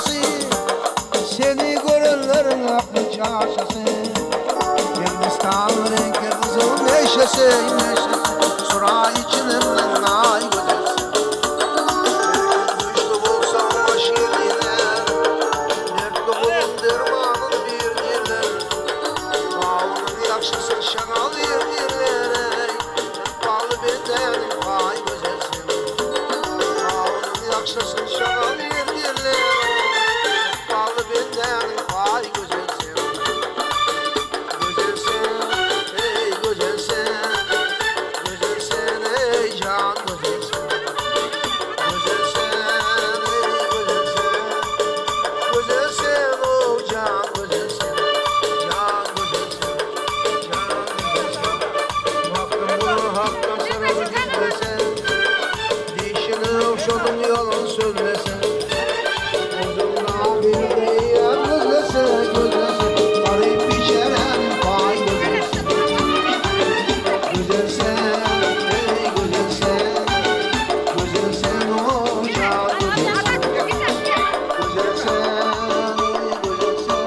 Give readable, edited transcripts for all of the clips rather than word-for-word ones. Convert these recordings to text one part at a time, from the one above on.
çarşası, seni görenlerin aklı çarşası. Kırgızistan renkli kızıl neşesi, neşesi. Sura içinden ay güzelsin. Güçlü bulsan hoş geldine, dertli bulun dermanın bir dile. Ağlının yakşısın şagal yerdirlere, bağlı benden ay güzelsin. Ağlının yakşısın şagal yerdirlere, bağlı benden ay güzelsin. Yalan söylesen, bir de gözlese, gözlese, garip bir şeren pay gözlesen. Güzelsen, ey güzelsen, güzelsen o can güzelsen. Güzelsen, ey güzelsen,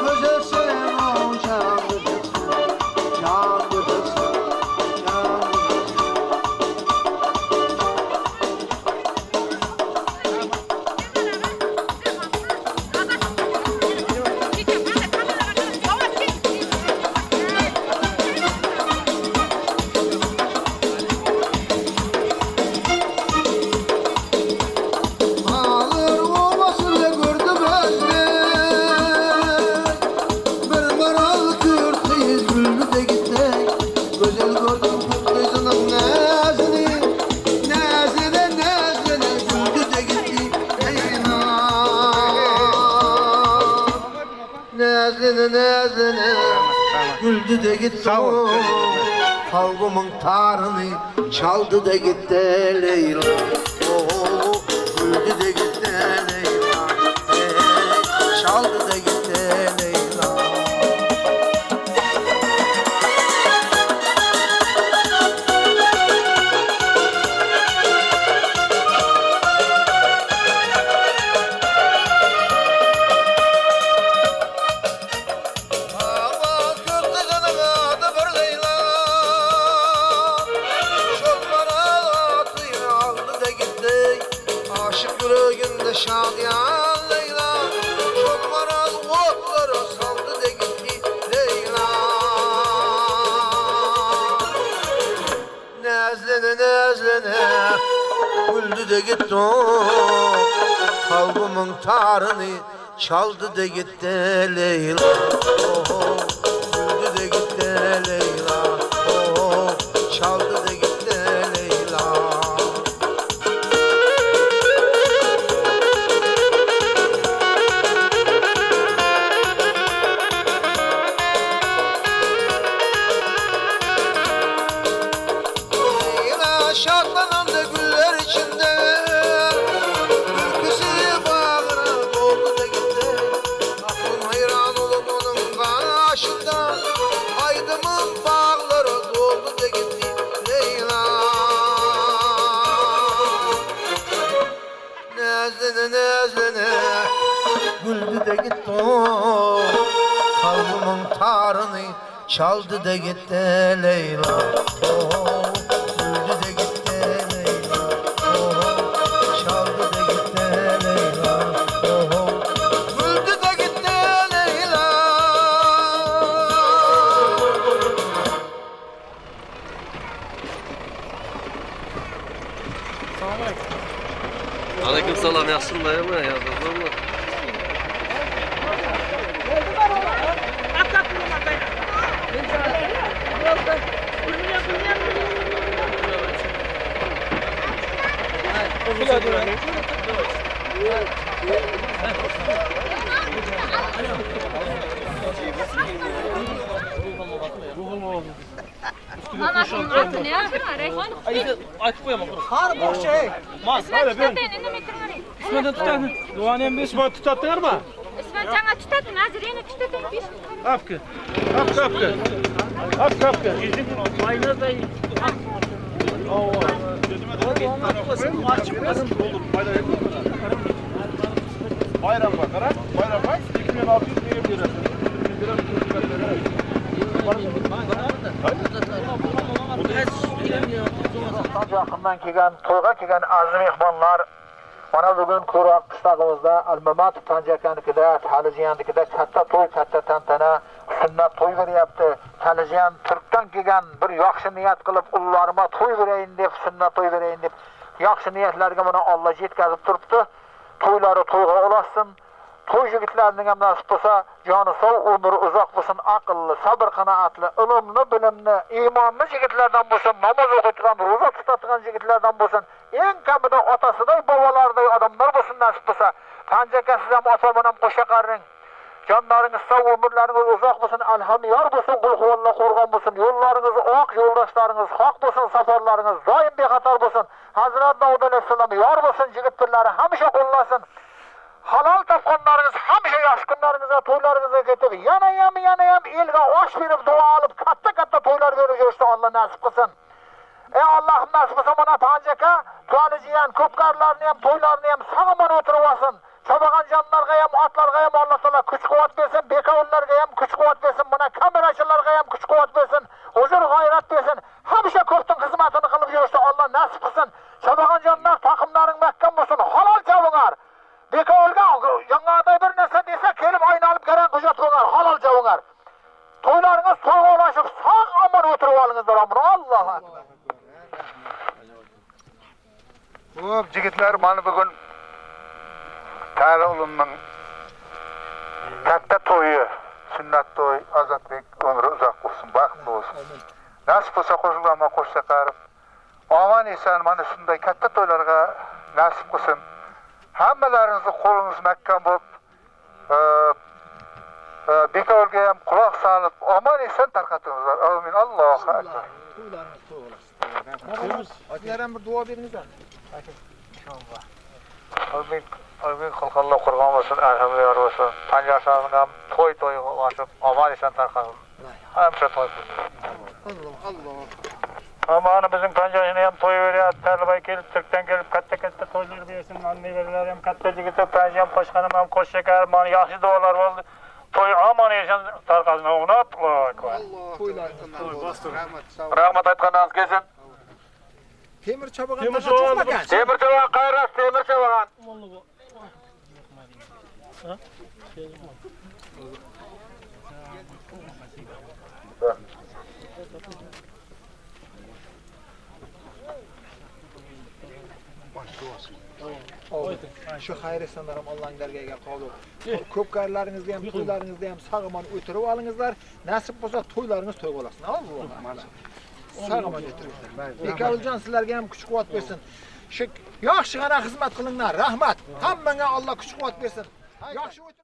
güzelsen o can güzelsen. Can güzelsen, can güzelsen. Ağır olmasıyla gördü bende, bir maral kürtüyüz güldü de gitti. Güzel gördüm kızının nezini, nezine nezine güldü de gitti. Nezine nezine güldü de gitti. Kalbımın tarını çaldı da gitti Leyla. Güldü de gitti Leyla, çaldı da gitti Leyla. Ama kırdı kanına da bir Leyla, şolmaratı aldı da gitti. Aşık yüreğinde şadiyan Leyla, çok maraz otlara saldı da gitti Leyla. Nezlene nezlene güldü de gitti o, kalbimin tarını çaldı da gitti Leyla. Oh, güldü de gitti Leyla, oh, çaldı da gitti Leyla. Şaklanan da güller içinde, ülküsü bağrına doldu da gitti. Aklım hayran olup onun karşında, aydımın bağları doldu da gitti Leyla. Nezlene nezlene güldü de gitti o, kalbimin tarını çaldı da gitti Leyla. Oh, güldü de gitti Leyla, oh, çaldı da gitti Leyla, oh, güldü de gitti Leyla. Aleykümselam, yaxşısın dayım ya, yazdın mı? Anasının atı ne yapıyor? Reyhan. Açıp koyamam. Har boş şey. Mas, İsmet hadi tutatın, ben. indi mikrofonı. İsmet'e tutan. Doğan bir İsmet tutattılar mı? İsmet sana tutatın, Nazireyni tutatın. Apkı. Apkı apkı. Apkı apkı. Ayna da iyi. Bayramga qara. Bayramga 2600 liraya berasiz. 2000 lira Yaqindan kelgan, to'yga kelgan aziz mehmonlar, mana bugun Ko'roq qishlog'imizda Almamat Tanjakanikida, Talijiyannikida katta to'y, katta tantana, sunnat to'y beryapti. Talijiyan Turkdan kelgan bir yaxshi niyat qilib, ullarima to'y berayin deb, sunnat to'y berayin deb yaxshi niyatlarga mana Alloh yetkazib turibdi. To'ylari to'yga ulaşsın. To'y yigitlarining ham nasib bo'lsa, joni sog', umri uzoq bo'lsin, aqlli, sabr qanoatli, ilmli, bilimli, iymonli yigitlardan bo'lsin, namoz o'qiydigan, ro'za tutadigan yigitlardan bo'lsin, eng kamida otasiday, bobolariday odamlar bo'lsin nasib bo'lsa. Tanjaka siz ham ota bilan qo'sha qaring. Jonlaringiz sog', umrlaringiz uzoq bo'lsin, alhamdulillah bo'lsin, qul-huvalloh qo'rg'on bo'lsin, yo'llaringiz oq, yo'ldoshlaringiz haq bo'lsin, safarlaringiz doim bexatar bo'lsin. Hazrat Davud alayhisalom yor bo'lsin, yigitlarni hamisha qo'llasin. Halal topganlarınız hamisha yaxshi kunlaringizga, to'ylaringizga ketib, yana ham elga osh berib, duo olib, katta to'ylar berib yurishni Alloh nasib qilsin. Ey Allohim nasib qilsa mana Tanjaka, Talijiyan ko'pkarlarni ham, to'ylarni ham sog'man o'tirib olsin. Chobagan jonlarga ham, otlarga ham Alloh taolo kuch-quvvat bersin, bekovlarga ham kuch-quvvat bersin, mana kamerachilarga ham kuch-quvvat bersin, huzur g'ayrat bersin. Hamisha ko'pning xizmatini qilib yurishni Alloh nasib qilsin. Chobagan jonlar taqimlaring mahkam bo'lsin, halol javungar. Bekovga yangaday bir narsa desa, kelib aynalib garan hujjat bo'lar, halol javungar. To'ylaringiz to'yga ulashib, sog' omon o'tirib olingizlar. Allohu akbar. Xo'p, yigitlar, mana bugun Tali ulumning katta to'yi, sunnat to'y, Ozodbek umri uzoq bo'lsin, baxtli bo'lsin. Nasib bo'lsa qo'shilganma qo'shsa qarib, omon eson mana shunday katta to'ylarga nasib qilsin. Hammalaringizni qo'lingiz mahkam bo'lib, bekovga ham quloq solib, omon eson tarqatingizlar. Amin. Allohu akbar. Sizlar ham bir duo beringizlar. İnşallah. Amin. Xalqalloh qo'rg'on bo'lsin, alhamdulillah bo'lsin. Tanjakaning ham to'y bo'lib, omon eson tarqasin. Hamma to'y qilsin. Allah. Mana bizim Tanjakaning ham to'y beryapti. Talibay kelib, Turkdan kelib katta to'ylar bersin. Annelar ham katta yigit, Tanjaka ham qo'shqanim ham qo'shshakar, mana yaxshi duolar bo'ldi. To'y omon eson tarqasin. O'gnat. To'ylar. Rahmat aytganingiz kelsin. Temir Chobagan cho'qmagan. Temir Chobagan qayrat, Temir Chobagan. Shu xayr sanlarim Allohning dargohiga qabul. Ko'pkarlaringizga ham, to'ylaringizda ham sog'mon o'tirib olingizlar. Nasib bo'lsa to'ylaringiz to'y bo'lasin. Alloh. Sog'mon o'tiringizlar. Bekovjon sizlarga ham kuch-quvvat bersin. Shu yaxshigina xizmat qilinglar. Rahmat. Hammaga Alloh kuch-quvvat bersin. Yaxshi